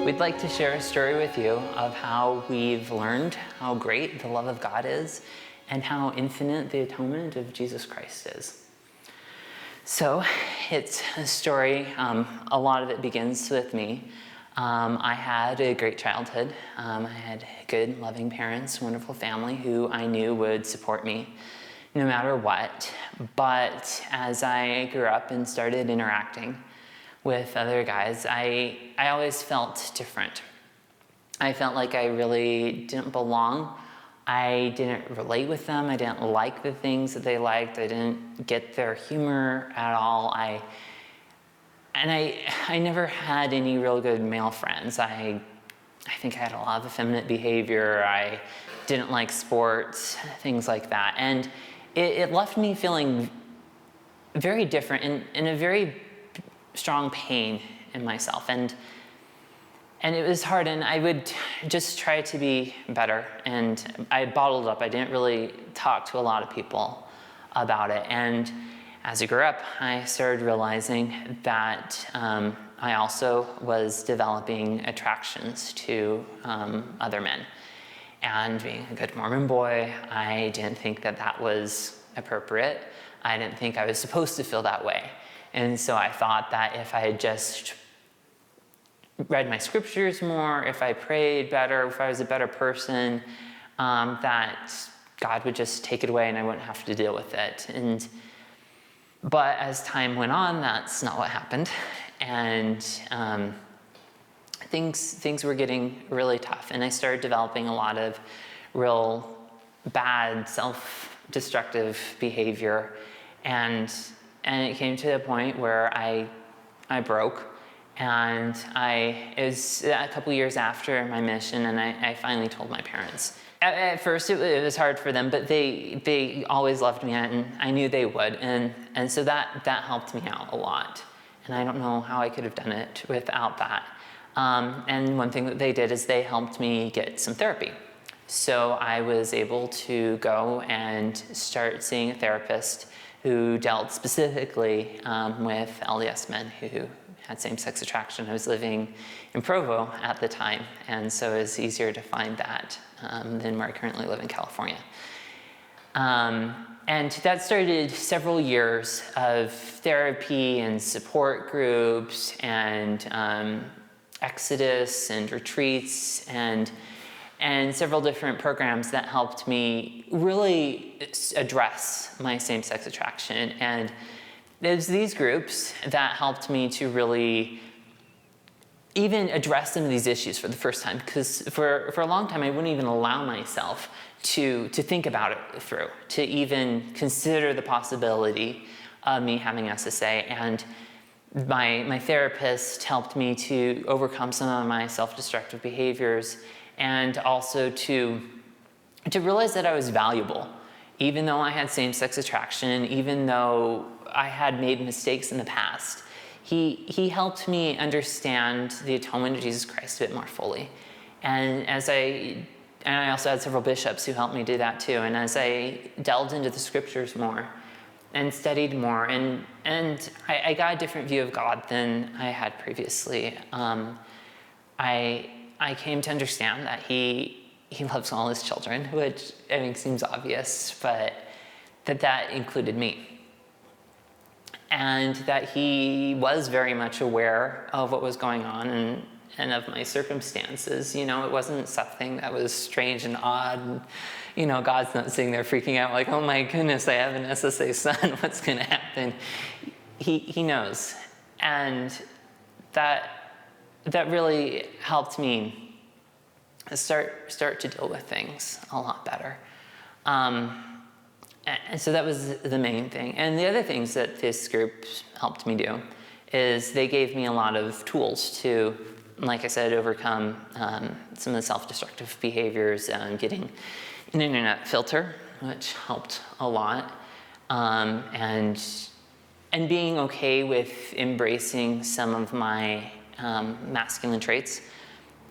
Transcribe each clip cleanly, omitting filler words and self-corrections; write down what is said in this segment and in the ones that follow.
We'd like to share a story with you of how we've learned how great the love of God is and how infinite the atonement of Jesus Christ is. So it's a story, a lot of it begins with me. I had a great childhood. I had good, loving parents, wonderful family who I knew would support me no matter what. But as I grew up and started interacting with other guys, I always felt different. I felt like I really didn't belong. I didn't relate with them. I didn't like the things that they liked. I didn't get their humor at all. I never had any real good male friends. I think I had a lot of effeminate behavior. I didn't like sports, things like that. And it left me feeling very different in a very strong pain in myself. And it was hard, and I would just try to be better. And I bottled up. I didn't really talk to a lot of people about it. And as I grew up, I started realizing that I also was developing attractions to other men. And being a good Mormon boy, I didn't think that that was appropriate. I didn't think I was supposed to feel that way. And so I thought that if I had just read my scriptures more, if I prayed better, if I was a better person, that God would just take it away and I wouldn't have to deal with it. But as time went on, that's not what happened. And things were getting really tough. And I started developing a lot of real bad, self-destructive behavior. And it came to a point where I broke. And it was a couple years after my mission, and I finally told my parents. At first, it was hard for them, but they always loved me, and I knew they would. And so that helped me out a lot. And I don't know how I could have done it without that. And one thing that they did is they helped me get some therapy. So I was able to go and start seeing a therapist who dealt specifically with LDS men who had same-sex attraction. I was living in Provo at the time, and so it was easier to find that than where I currently live in California. And that started several years of therapy and support groups and exodus and retreats and several different programs that helped me really address my same-sex attraction. And there's these groups that helped me to really even address some of these issues for the first time, because for a long time I wouldn't even allow myself to think about it through, to even consider the possibility of me having SSA. And my therapist helped me to overcome some of my self-destructive behaviors, and also to realize that I was valuable. Even though I had same-sex attraction, even though I had made mistakes in the past, he helped me understand the atonement of Jesus Christ a bit more fully. And I also had several bishops who helped me do that too. And as I delved into the scriptures more and studied more, and I got a different view of God than I had previously. I came to understand that he loves all his children, which I think seems obvious, but that included me. And that he was very much aware of what was going on and of my circumstances. You know, it wasn't something that was strange and odd. You know, God's not sitting there freaking out like, oh my goodness, I have an SSA son, what's going to happen? He knows. And that really helped me start to deal with things a lot better. And so that was the main thing. And the other things that this group helped me do is they gave me a lot of tools to, like I said, overcome some of the self-destructive behaviors and getting an internet filter, which helped a lot, and being okay with embracing some of my masculine traits.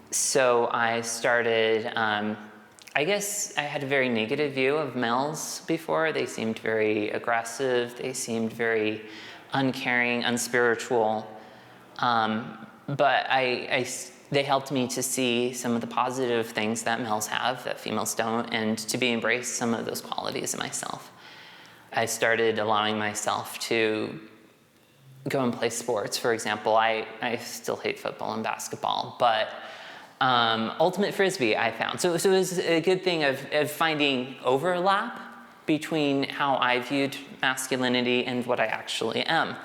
So I started, I guess I had a very negative view of males before. They seemed very aggressive. They seemed very uncaring, unspiritual. But I they helped me to see some of the positive things that males have that females don't, and to be embrace some of those qualities in myself. I started allowing myself to go and play sports. For example, I still hate football and basketball, but ultimate Frisbee I found. So it was a good thing of finding overlap between how I viewed masculinity and what I actually am.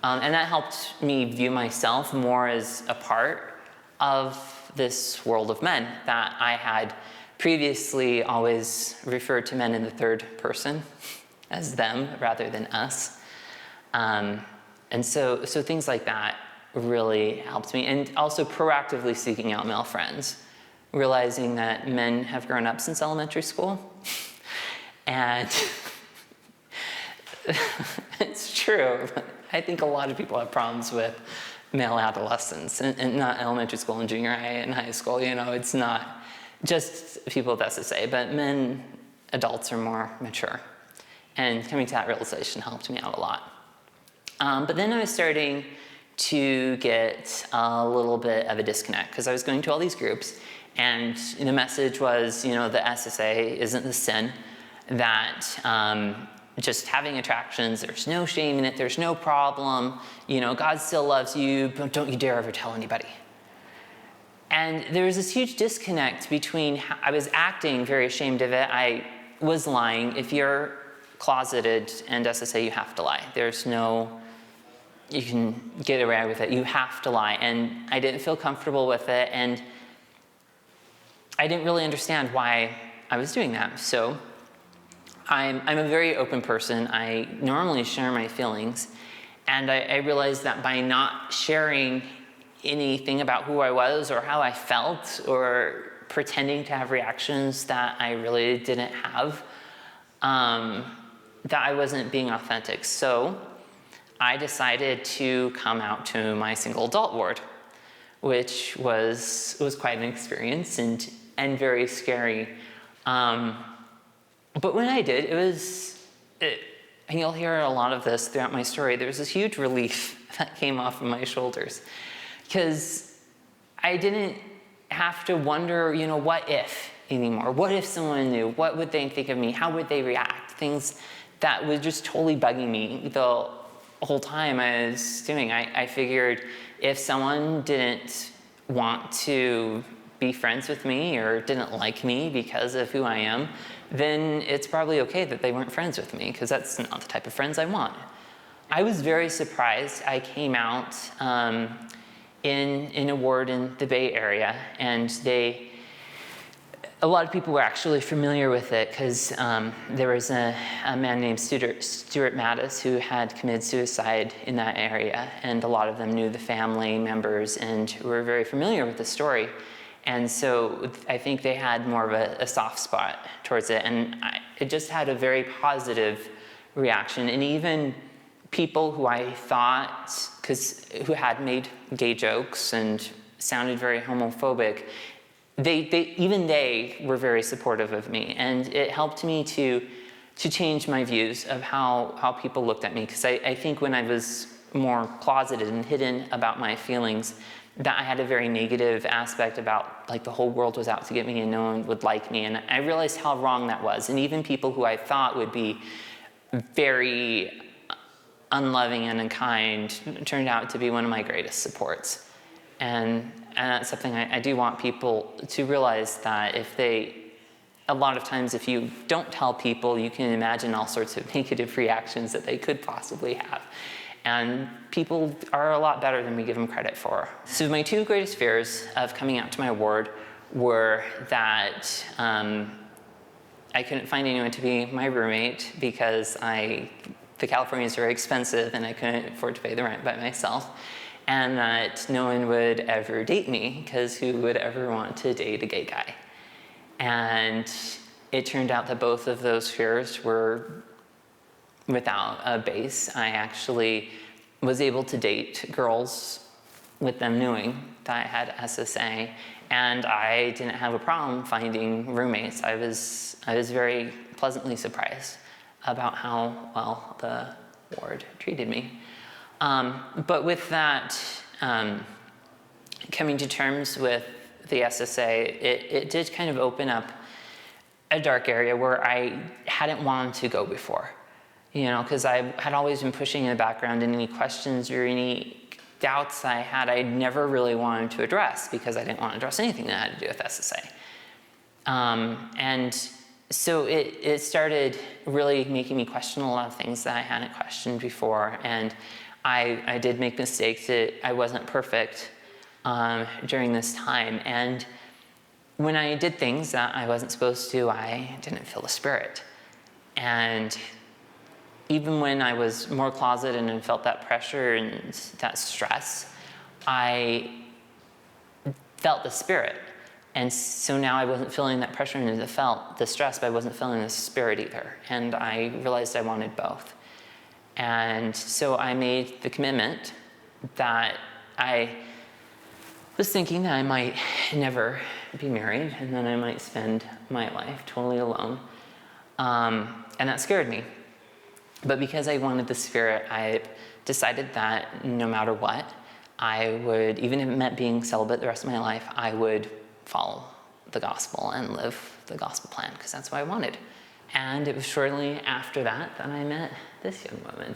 And that helped me view myself more as a part of this world of men, that I had previously always referred to men in the third person as them rather than us. And so things like that really helped me. And also proactively seeking out male friends, realizing that men have grown up since elementary school. And it's true. I think a lot of people have problems with male adolescents, and not elementary school and junior high and high school. You know, it's not just people with SSA, but men, adults are more mature. And coming to that realization helped me out a lot. But then I was starting to get a little bit of a disconnect, because I was going to all these groups, and the message was, you know, the SSA isn't the sin, that just having attractions, there's no shame in it, there's no problem, you know, God still loves you, but don't you dare ever tell anybody. And there was this huge disconnect between how I was acting very ashamed of it. I was lying. If you're closeted and SSA, you have to lie. There's no, you can get away with it, you have to lie. And I didn't feel comfortable with it, and I didn't really understand why I was doing that. So I'm a very open person. I normally share my feelings, and I realized that by not sharing anything about who I was or how I felt, or pretending to have reactions that I really didn't have, that I wasn't being authentic. So I decided to come out to my single adult ward, which was quite an experience and very scary. But when I did, and you'll hear a lot of this throughout my story, there was this huge relief that came off of my shoulders, because I didn't have to wonder, you know, what if anymore? What if someone knew? What would they think of me? How would they react? Things that was just totally bugging me the whole time I was doing. I figured if someone didn't want to be friends with me or didn't like me because of who I am, then it's probably okay that they weren't friends with me, because that's not the type of friends I want. I was very surprised. I came out in a ward in the Bay Area, and a lot of people were actually familiar with it, because there was a man named Stuart Mattis who had committed suicide in that area, and a lot of them knew the family members and were very familiar with the story. And so I think they had more of a soft spot towards it, and it just had a very positive reaction. And even people who I thought, who had made gay jokes and sounded very homophobic, they were very supportive of me, and it helped me to change my views of how people looked at me, because I think when I was more closeted and hidden about my feelings, that I had a very negative aspect about, like, the whole world was out to get me and no one would like me, and I realized how wrong that was. And even people who I thought would be very unloving and unkind turned out to be one of my greatest supports. And that's something I do want people to realize, that a lot of times if you don't tell people, you can imagine all sorts of negative reactions that they could possibly have. And people are a lot better than we give them credit for. So my two greatest fears of coming out to my ward were that I couldn't find anyone to be my roommate, because the California is very expensive and I couldn't afford to pay the rent by myself, and that no one would ever date me, because who would ever want to date a gay guy? And it turned out that both of those fears were without a base. I actually was able to date girls with them knowing that I had SSA, and I didn't have a problem finding roommates. I was very pleasantly surprised about how well the ward treated me. But with that coming to terms with the SSA, it did kind of open up a dark area where I hadn't wanted to go before, because I had always been pushing in the background, and any questions or any doubts I had, I never really wanted to address because I didn't want to address anything that had to do with SSA. And so it started really making me question a lot of things that I hadn't questioned before, and I did make mistakes. I wasn't perfect during this time, and when I did things that I wasn't supposed to, I didn't feel the Spirit. And even when I was more closeted and felt that pressure and that stress, I felt the Spirit. And so now I wasn't feeling that pressure and I felt the stress, but I wasn't feeling the Spirit either. And I realized I wanted both. And so I made the commitment that I was thinking that I might never be married and then I might spend my life totally alone. And that scared me. But because I wanted the Spirit, I decided that no matter what, I would, even if it meant being celibate the rest of my life, I would follow the gospel and live the gospel plan, because that's what I wanted. And it was shortly after that that I met this young woman.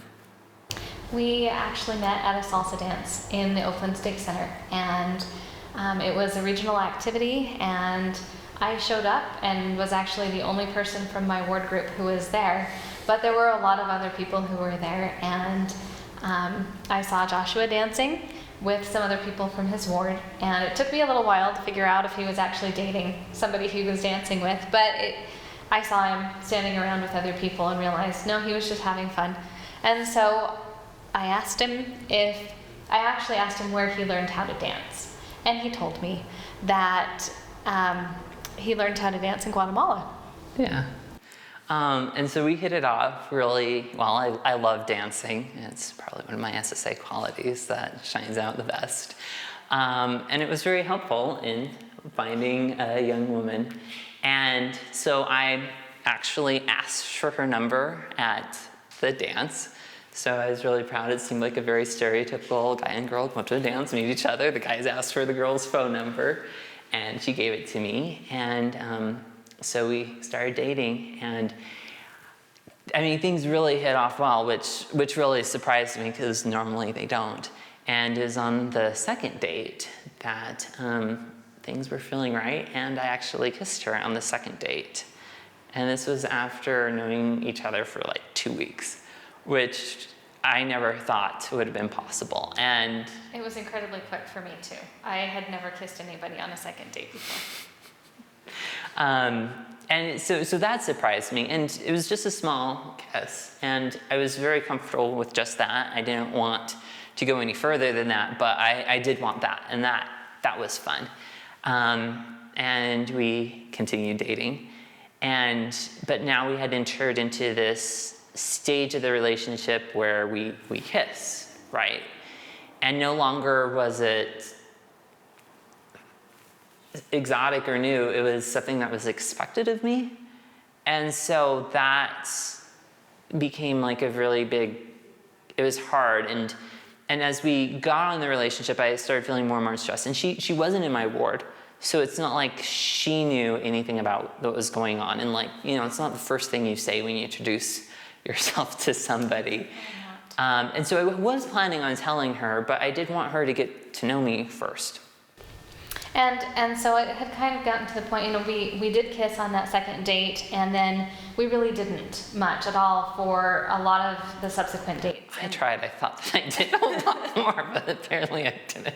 We actually met at a salsa dance in the Oakland Stake Center, and it was a regional activity, and I showed up and was actually the only person from my ward group who was there, but there were a lot of other people who were there, and I saw Joshua dancing with some other people from his ward, and it took me a little while to figure out if he was actually dating somebody he was dancing with, but I saw him standing around with other people and realized, no, he was just having fun. And so I actually asked him where he learned how to dance, and he told me that he learned how to dance in Guatemala. Yeah. And so we hit it off really well. I love dancing. It's probably one of my SSA qualities that shines out the best. And it was very helpful in finding a young woman. And so I actually asked for her number at the dance. So I was really proud. It seemed like a very stereotypical guy and girl come up to a dance, meet each other. The guys asked for the girl's phone number, and she gave it to me. And so we started dating, and I mean, things really hit off well, which really surprised me because normally they don't. And it was on the second date that things were feeling right, and I actually kissed her on the second date. And this was after knowing each other for like 2 weeks, which I never thought would have been possible. And it was incredibly quick for me too. I had never kissed anybody on a second date before. And so that surprised me, and it was just a small kiss, and I was very comfortable with just that. I didn't want to go any further than that, but I did want that, and that was fun. And we continued dating, but now we had entered into this stage of the relationship where we kiss, right? And no longer was it exotic or new, it was something that was expected of me. And so that became like a really big, it was hard. And as we got on in the relationship, I started feeling more and more stressed. And she wasn't in my ward, so it's not like she knew anything about what was going on. And like, it's not the first thing you say when you introduce yourself to somebody. And so I was planning on telling her, but I did want her to get to know me first. And so it had kind of gotten to the point, we did kiss on that second date, and then we really didn't much at all for a lot of the subsequent dates. I tried. I thought that I did a lot more, but apparently I didn't.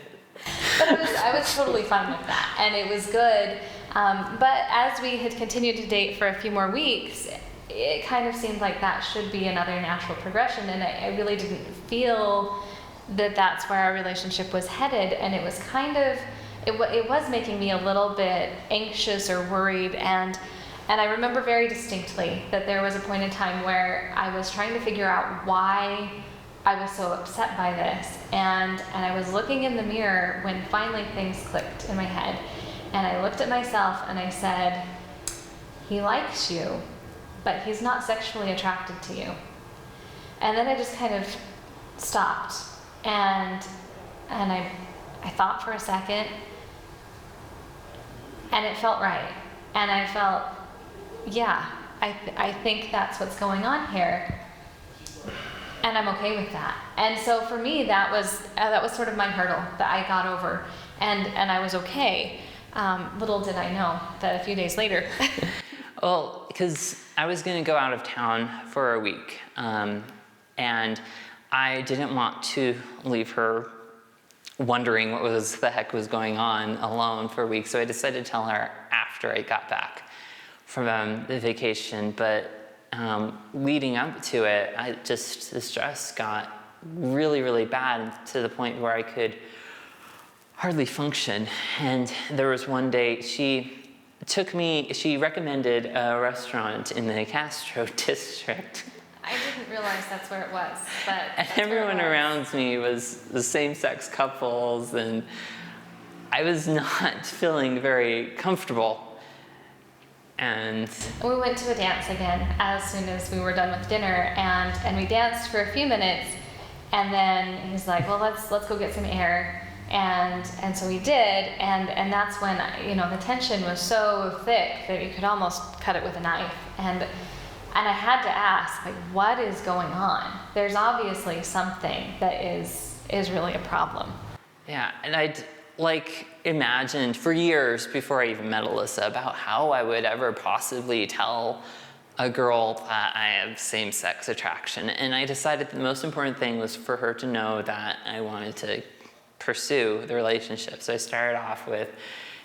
But I was totally fine with that, and it was good. But as we had continued to date for a few more weeks, it kind of seemed like that should be another natural progression, and I really didn't feel that that's where our relationship was headed, and it was kind of, it was making me a little bit anxious or worried, and I remember very distinctly that there was a point in time where I was trying to figure out why I was so upset by this, and I was looking in the mirror when finally things clicked in my head, and I looked at myself and I said, he likes you, but he's not sexually attracted to you. And then I just kind of stopped, and I I thought for a second, and it felt right. And I felt, yeah, I think that's what's going on here. And I'm okay with that. And so for me, that was sort of my hurdle that I got over, and I was okay. Little did I know that a few days later. Well, because I was going to go out of town for a week, and I didn't want to leave her wondering what the heck was going on alone for a week. So I decided to tell her after I got back from the vacation. But leading up to it, the stress got really, really bad to the point where I could hardly function. And there was one day she recommended a restaurant in the Castro district. I didn't realize that's where it was, but and everyone around me was the same-sex couples, and I was not feeling very comfortable. And we went to a dance again as soon as we were done with dinner, and we danced for a few minutes, and then he's like, well, let's go get some air. And so we did, and that's when, the tension was so thick that you could almost cut it with a knife. And I had to ask, like, what is going on? There's obviously something that is really a problem. Yeah, and I'd imagined for years before I even met Alyssa about how I would ever possibly tell a girl that I have same-sex attraction. And I decided the most important thing was for her to know that I wanted to pursue the relationship. So I started off with,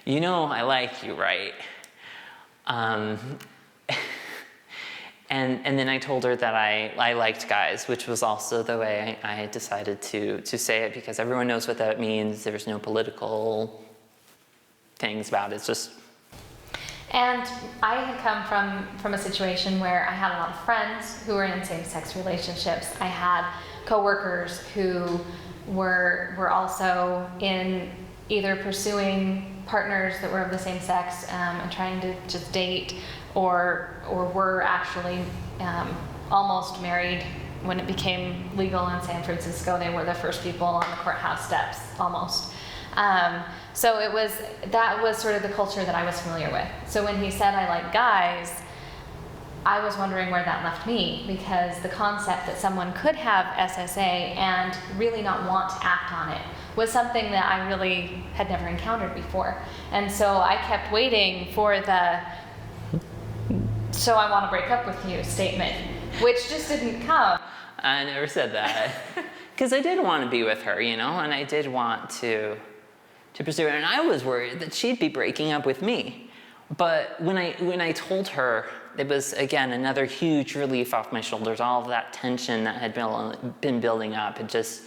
I like you, right? And then I told her that I liked guys, which was also the way I decided to say it, because everyone knows what that means. There's no political things about it. It's just... And I had come from a situation where I had a lot of friends who were in same-sex relationships. I had coworkers who were also in either pursuing partners that were of the same sex and trying to just date, or were actually almost married when it became legal in San Francisco. They were the first people on the courthouse steps, almost. So that was sort of the culture that I was familiar with. So when he said I like guys, I was wondering where that left me, because the concept that someone could have SSA and really not want to act on it was something that I really had never encountered before. And so I kept waiting for the "so I want to break up with you" statement, which just didn't come. I never said that. Because I did want to be with her, and I did want to pursue her, and I was worried that she'd be breaking up with me. But when I told her, it was, again, another huge relief off my shoulders. All of that tension that had been building up had just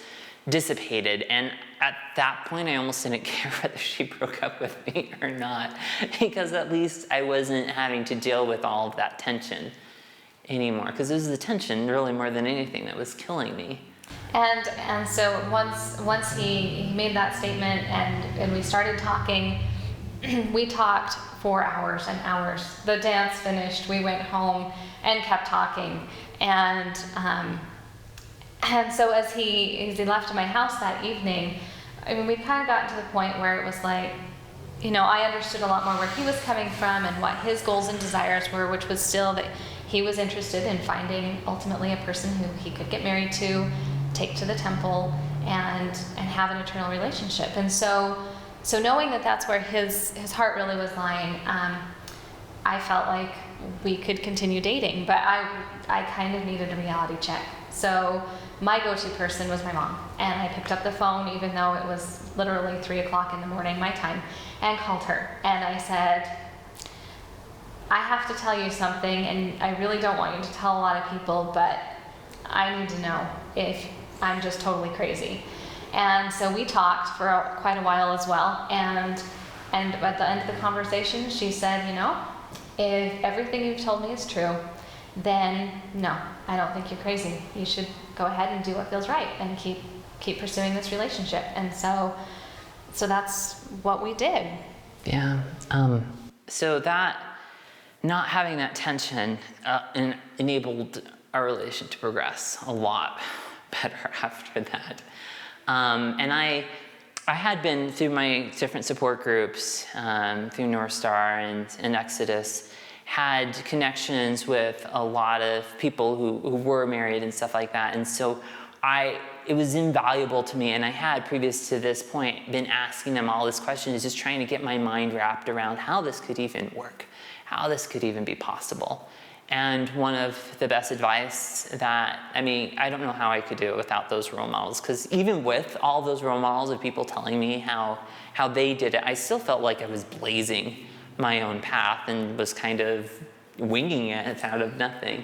dissipated. And at that point, I almost didn't care whether she broke up with me or not, because at least I wasn't having to deal with all of that tension anymore. Because it was the tension, really, more than anything, that was killing me. And so once he made that statement and we started talking, we talked for hours and hours. The dance finished, we went home and kept talking. And so as he left my house that evening, we kind of got to the point where it was like, I understood a lot more where he was coming from and what his goals and desires were, which was still that he was interested in finding ultimately a person who he could get married to, take to the temple, and have an eternal relationship. And so knowing that that's where his heart really was lying, I felt like we could continue dating, but I kind of needed a reality check. So my go-to person was my mom, and I picked up the phone even though it was literally 3 o'clock in the morning my time, and called her, and I said, I have to tell you something, and I really don't want you to tell a lot of people, but I need to know if I'm just totally crazy. And so we talked for quite a while as well, and at the end of the conversation, she said, if everything you've told me is true, then no, I don't think you're crazy. You should go ahead and do what feels right and keep pursuing this relationship. And so that's what we did. Yeah. So that not having that tension enabled our relationship to progress a lot better after that. And I had been through my different support groups, through North Star and Exodus, had connections with a lot of people who were married and stuff like that. And so it was invaluable to me. And I had, previous to this point, been asking them all these questions, just trying to get my mind wrapped around how this could even work, how this could even be possible. And one of the best advice that, I don't know how I could do it without those role models, because even with all those role models of people telling me how they did it, I still felt like I was blazing my own path and was kind of winging it out of nothing.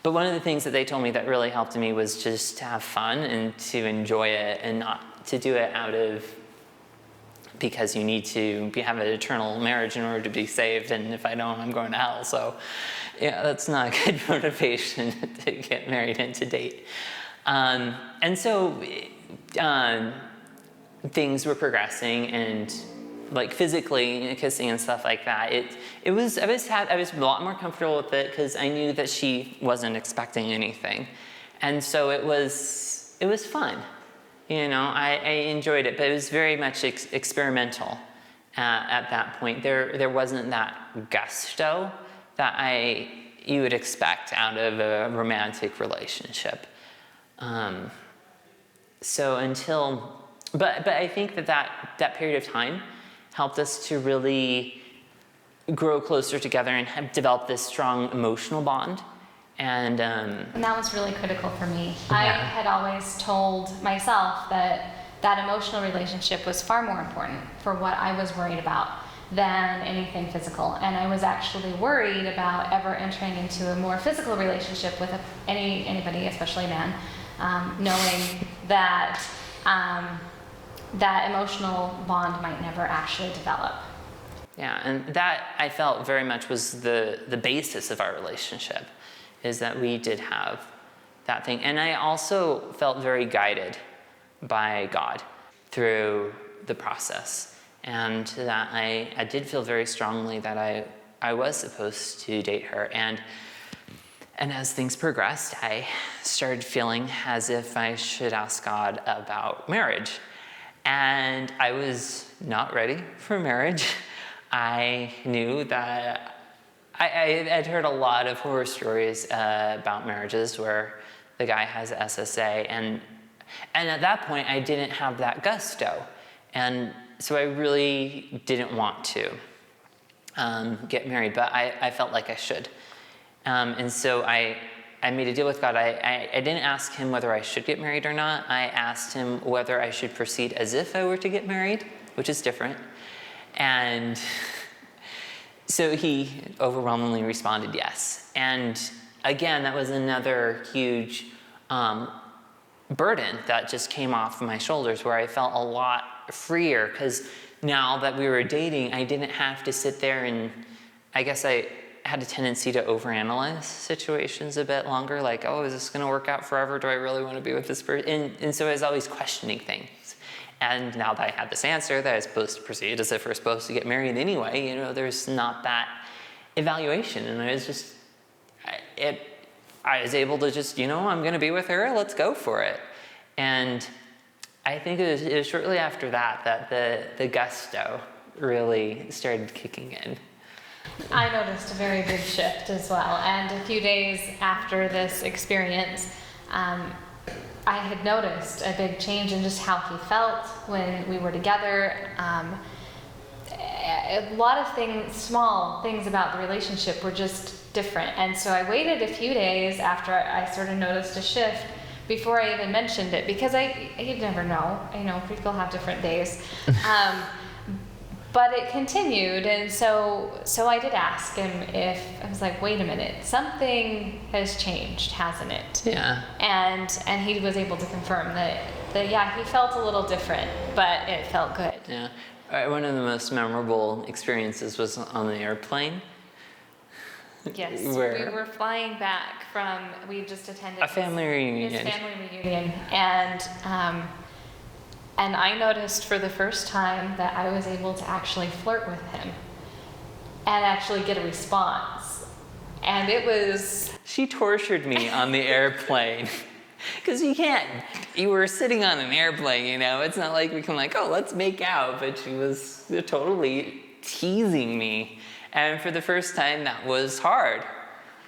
But one of the things that they told me that really helped me was just to have fun and to enjoy it, and not to do it out of because you need to have an eternal marriage in order to be saved, and if I don't, I'm going to hell. So yeah, that's not a good motivation to get married and to date. And so things were progressing, and like physically kissing and stuff like that. I was a lot more comfortable with it because I knew that she wasn't expecting anything, and so it was fun. I enjoyed it, but it was very much experimental at that point. There wasn't that gusto that you would expect out of a romantic relationship. But I think that period of time helped us to really grow closer together and have developed this strong emotional bond. And that was really critical for me. Yeah. I had always told myself that emotional relationship was far more important for what I was worried about than anything physical. And I was actually worried about ever entering into a more physical relationship with anybody, especially a man, knowing that that emotional bond might never actually develop. Yeah, and that I felt very much was the basis of our relationship, is that we did have that thing. And I also felt very guided by God through the process, and that I did feel very strongly that I was supposed to date her. And as things progressed, I started feeling as if I should ask God about marriage. And I was not ready for marriage. I knew that I'd heard a lot of horror stories about marriages where the guy has SSA, and at that point I didn't have that gusto, and so I really didn't want to get married, but I felt like I should, and so I made a deal with God. I didn't ask him whether I should get married or not. I asked him whether I should proceed as if I were to get married, which is different, and so he overwhelmingly responded yes. And again, that was another huge burden that just came off my shoulders, where I felt a lot freer, because now that we were dating, I didn't have to sit there and, I guess I had a tendency to overanalyze situations a bit longer, like, oh, is this going to work out forever? Do I really want to be with this person? And so I was always questioning things. And now that I had this answer that I was supposed to proceed as if we're supposed to get married anyway, there's not that evaluation. And I was just, I was able to just, I'm going to be with her, let's go for it. And I think it was shortly after that the gusto really started kicking in. I noticed a very big shift as well. And a few days after this experience, I had noticed a big change in just how he felt when we were together. A lot of things, small things about the relationship were just different. And so I waited a few days after I sort of noticed a shift before I even mentioned it, because you never know. People have different days. But it continued, and so I did ask him if, I was like, wait a minute, something has changed, hasn't it? Yeah. And he was able to confirm that yeah, he felt a little different, but it felt good. Yeah. One of the most memorable experiences was on the airplane. Yes, where we were flying back from, we just attended a family reunion. His family reunion, and I noticed for the first time that I was able to actually flirt with him and actually get a response. And it was... She tortured me on the airplane. Because you were sitting on an airplane, you know, it's not like we can like, oh, let's make out, but she was totally teasing me. And for the first time, that was hard.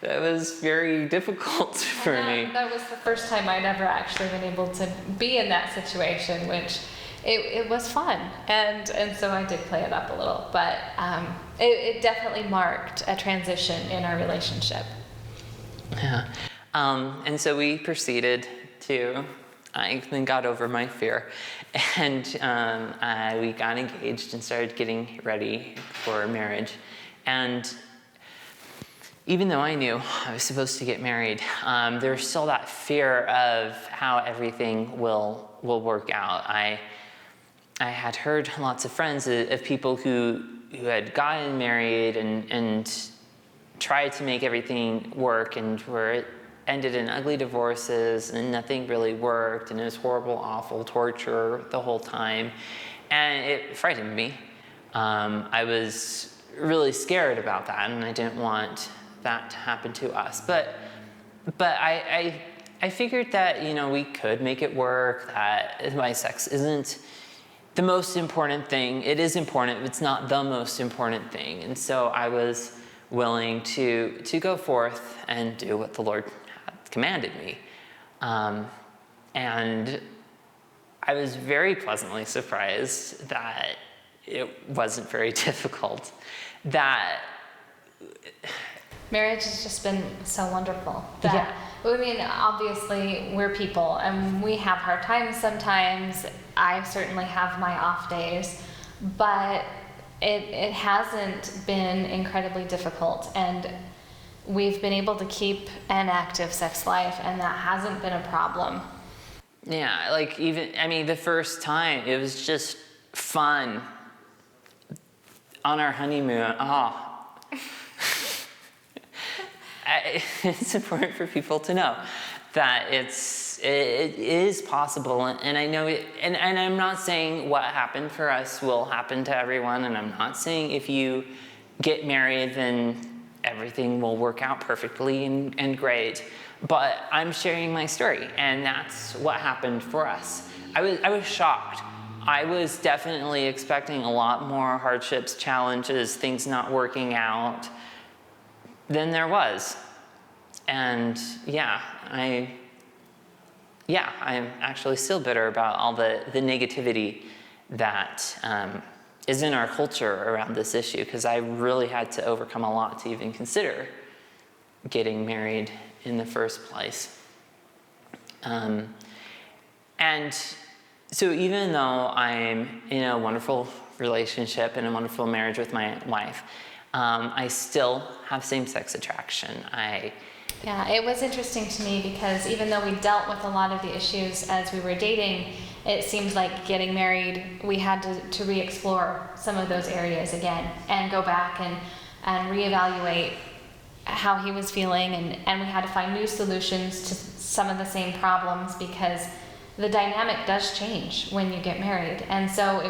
That was very difficult for me. That was the first time I'd ever actually been able to be in that situation, which it was fun. And so I did play it up a little, but it definitely marked a transition in our relationship. Yeah. And so we proceeded to, I then got over my fear, and we got engaged and started getting ready for marriage. And even though I knew I was supposed to get married, there was still that fear of how everything will work out. I had heard lots of friends of people who had gotten married and tried to make everything work, and were ended in ugly divorces, and nothing really worked, and it was horrible, awful torture the whole time, and it frightened me. I was really scared about that, and I didn't want that to happen to us. But I figured that, you know, we could make it work, that my sex isn't the most important thing. It is important, but it's not the most important thing. And so I was willing to go forth and do what the Lord had commanded me. And I was very pleasantly surprised that it wasn't very difficult. That marriage has just been so wonderful. Yeah. I mean, obviously, we're people, and we have hard times sometimes. I certainly have my off days, but it hasn't been incredibly difficult, and we've been able to keep an active sex life, and that hasn't been a problem. Yeah, like even, I mean, the first time, it was just fun. On our honeymoon, it's important for people to know that it is possible, and I know it, and I'm not saying what happened for us will happen to everyone, and I'm not saying if you get married then everything will work out perfectly and great, but I'm sharing my story, and that's what happened for us. I was shocked. I was definitely expecting a lot more hardships, challenges, things not working out than there was. And I'm actually still bitter about all the negativity that is in our culture around this issue, because I really had to overcome a lot to even consider getting married in the first place. And so even though I'm in a wonderful relationship and a wonderful marriage with my wife, I still have same-sex attraction. Yeah, it was interesting to me because even though we dealt with a lot of the issues as we were dating, it seemed like getting married, we had to re-explore some of those areas again and go back and reevaluate how he was feeling, and we had to find new solutions to some of the same problems, because the dynamic does change when you get married. And so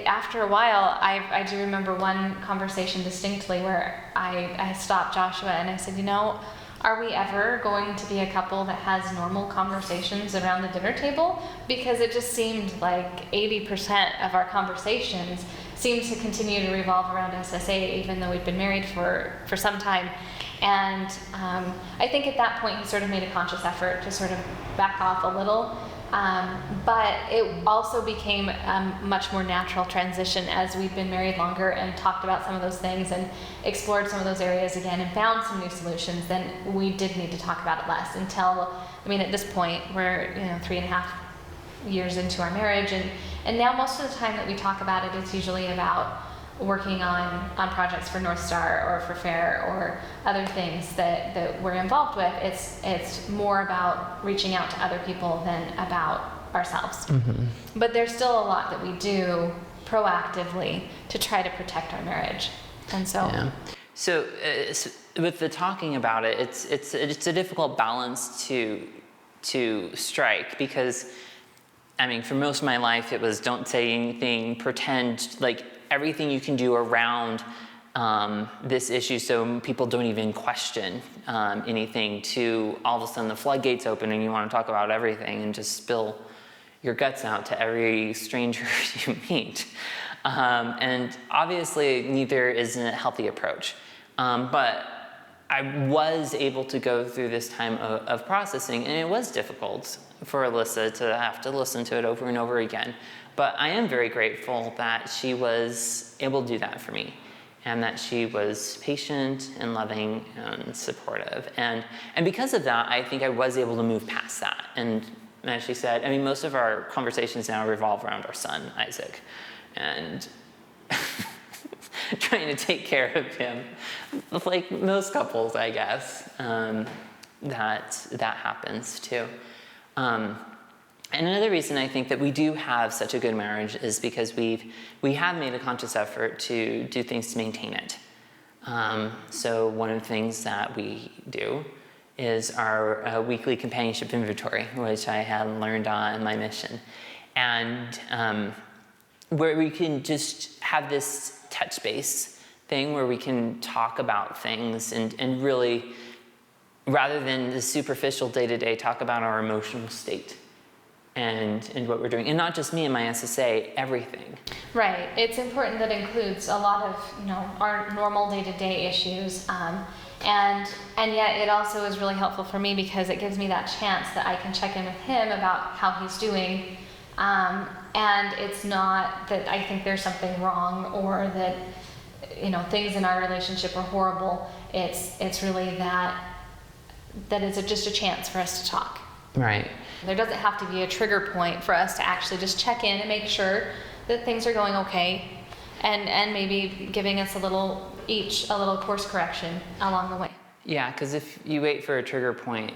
after a while, I do remember one conversation distinctly where I stopped Joshua and I said, you know, are we ever going to be a couple that has normal conversations around the dinner table? Because it just seemed like 80% of our conversations seemed to continue to revolve around SSA, even though we'd been married for some time. And I think at that point he sort of made a conscious effort to sort of back off a little. But it also became a much more natural transition as we've been married longer and talked about some of those things and explored some of those areas again and found some new solutions. Then we did need to talk about it less until, I mean, at this point we're 3.5 years into our marriage, and now most of the time that we talk about it, it's usually about working on projects for North Star or for FAIR or other things that we're involved with. It's more about reaching out to other people than about ourselves. Mm-hmm. But there's still a lot that we do proactively to try to protect our marriage. And so so with the talking about it, it's a difficult balance to strike, because I mean, for most of my life it was don't say anything, pretend, like everything you can do around this issue so people don't even question anything, to all of a sudden the floodgates open and you want to talk about everything and just spill your guts out to every stranger you meet. And obviously neither is a healthy approach. But I was able to go through this time of processing, and it was difficult for Alyssa to have to listen to it over and over again. But I am very grateful that she was able to do that for me, and that she was patient and loving and supportive. And because of that, I think I was able to move past that. And as she said, I mean, most of our conversations now revolve around our son, Isaac, and trying to take care of him, like most couples, I guess, that happens too. And another reason I think that we do have such a good marriage is because we have made a conscious effort to do things to maintain it. So one of the things that we do is our weekly companionship inventory, which I had learned on my mission. And where we can just have this touch base thing where we can talk about things and really, rather than the superficial day-to-day, talk about our emotional state and what we're doing. And not just me and my SSA, everything. Right. It's important that includes a lot of, our normal day-to-day issues. And yet it also is really helpful for me because it gives me that chance that I can check in with him about how he's doing. And it's not that I think there's something wrong or that, things in our relationship are horrible. It's really that it's just a chance for us to talk. Right. There doesn't have to be a trigger point for us to actually just check in and make sure that things are going okay, and maybe giving us a little course correction along the way. Yeah, because if you wait for a trigger point,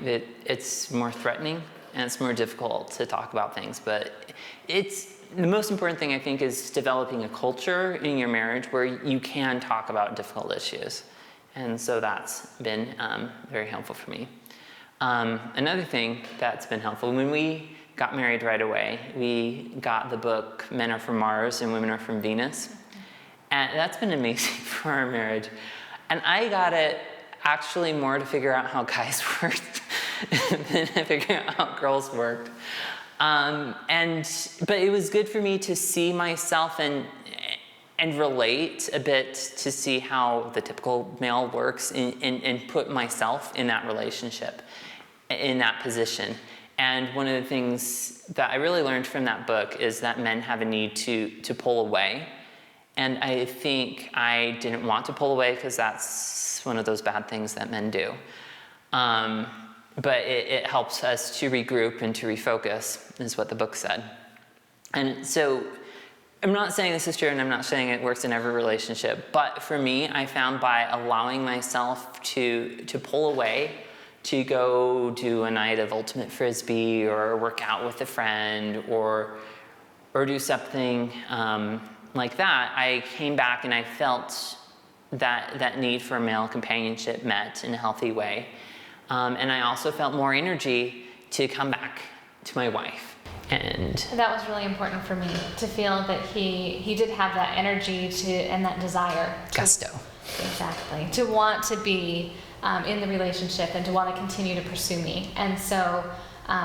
it's more threatening and it's more difficult to talk about things. But the most important thing, I think, is developing a culture in your marriage where you can talk about difficult issues. And so that's been very helpful for me. Another thing that's been helpful, when we got married right away, we got the book Men Are From Mars and Women Are From Venus. And that's been amazing for our marriage. And I got it actually more to figure out how guys worked than to figure out how girls worked. But it was good for me to see myself and relate a bit, to see how the typical male works and put myself in that relationship, in that position. And one of the things that I really learned from that book is that men have a need to pull away. And I think I didn't want to pull away because that's one of those bad things that men do. But it helps us to regroup and to refocus, is what the book said. And so I'm not saying this is true, and I'm not saying it works in every relationship, but for me, I found by allowing myself to pull away, to go do a night of ultimate Frisbee or work out with a friend or do something like that, I came back and I felt that need for male companionship met in a healthy way. And I also felt more energy to come back to my wife. And that was really important for me, to feel that he did have that energy and that desire. Gusto. Exactly. To want to be in the relationship and to want to continue to pursue me. And so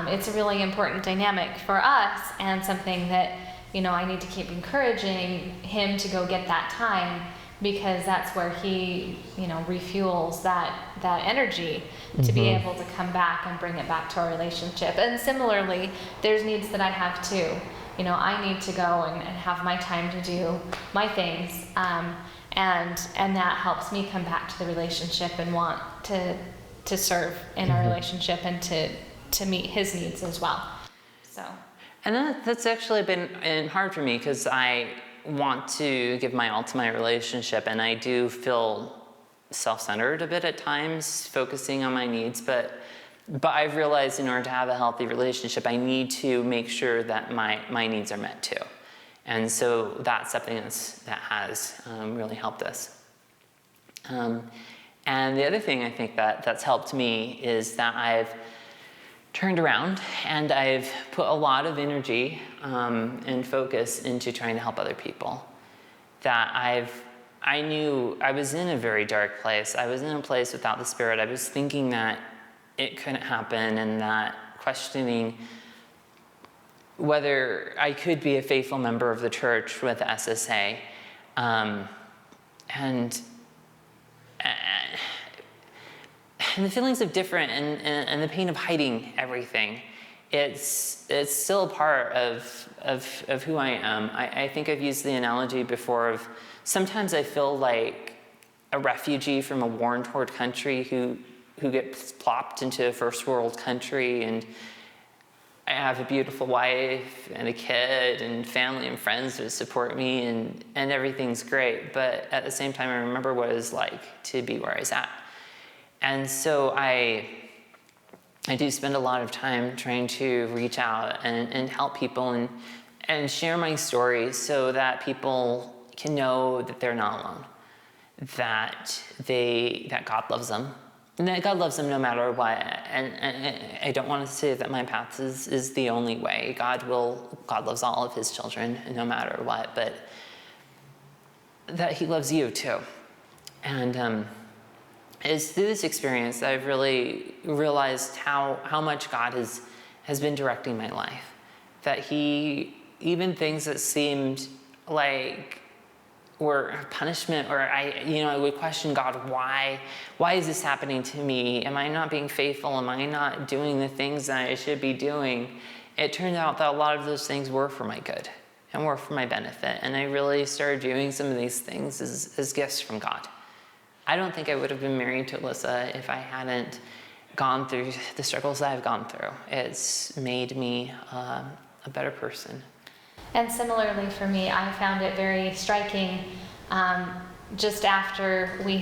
it's a really important dynamic for us, and something that, I need to keep encouraging him to go get that time, because that's where he, refuels that energy to be able to come back and bring it back to our relationship. And similarly, there's needs that I have too. I need to go and have my time to do my things. And that helps me come back to the relationship and want to serve in our relationship and to meet his needs as well. So. And that's actually been hard for me, because I want to give my all to my relationship, and I do feel self-centered a bit at times, focusing on my needs, but I've realized in order to have a healthy relationship, I need to make sure that my needs are met too. And so that's something that has really helped us. And the other thing I think that's helped me is that I've turned around and I've put a lot of energy and focus into trying to help other people. That I knew I was in a very dark place. I was in a place without the Spirit. I was thinking that it couldn't happen, and that questioning whether I could be a faithful member of the church with SSA. And the feelings of different and the pain of hiding everything, it's still a part of who I am. I think I've used the analogy before of sometimes I feel like a refugee from a war-torn country who gets plopped into a first world country, and I have a beautiful wife and a kid and family and friends that support me, and everything's great. But at the same time, I remember what it was like to be where I was at. And so I do spend a lot of time trying to reach out and help people and share my story so that people can know that they're not alone, that God loves them, and that God loves them no matter what. And I don't want to say that my path is the only way. God loves all of his children no matter what, but that he loves you too. And it's through this experience that I've really realized how much God has been directing my life. That he, even things that seemed like were punishment, or I would question God, why is this happening to me? Am I not being faithful? Am I not doing the things that I should be doing? It turned out that a lot of those things were for my good and were for my benefit. And I really started viewing some of these things as gifts from God. I don't think I would have been married to Alyssa if I hadn't gone through the struggles that I've gone through. It's made me a better person. And similarly for me, I found it very striking just after we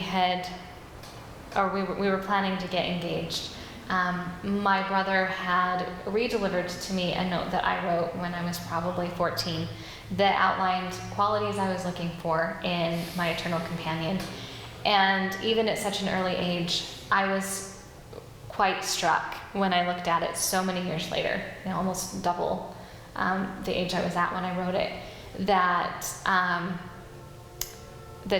were planning to get engaged. My brother had redelivered to me a note that I wrote when I was probably 14 that outlined qualities I was looking for in my eternal companion. And even at such an early age, I was quite struck when I looked at it so many years later, almost double the age I was at when I wrote it, that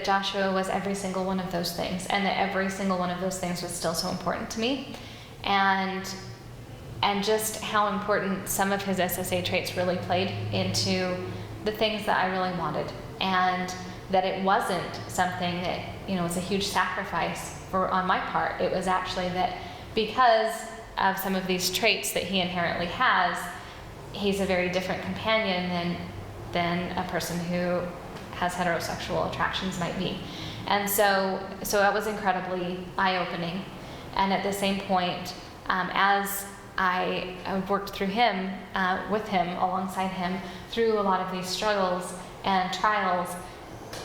Joshua was every single one of those things, and that every single one of those things was still so important to me, and just how important some of his SSA traits really played into the things that I really wanted, and that it wasn't something that was a huge sacrifice on my part. It was actually that because of some of these traits that he inherently has, he's a very different companion than a person who has heterosexual attractions might be. And so that was incredibly eye-opening. And at the same point, as I worked through him, with him, alongside him, through a lot of these struggles and trials,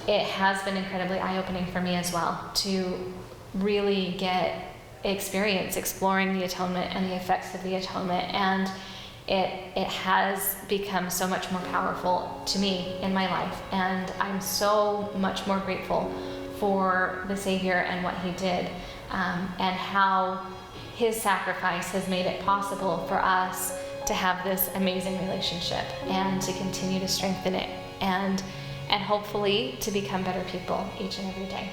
it has been incredibly eye-opening for me as well to really get experience exploring the atonement and the effects of the atonement. And it has become so much more powerful to me in my life. And I'm so much more grateful for the Savior and what he did, and how his sacrifice has made it possible for us to have this amazing relationship and to continue to strengthen it and hopefully to become better people each and every day.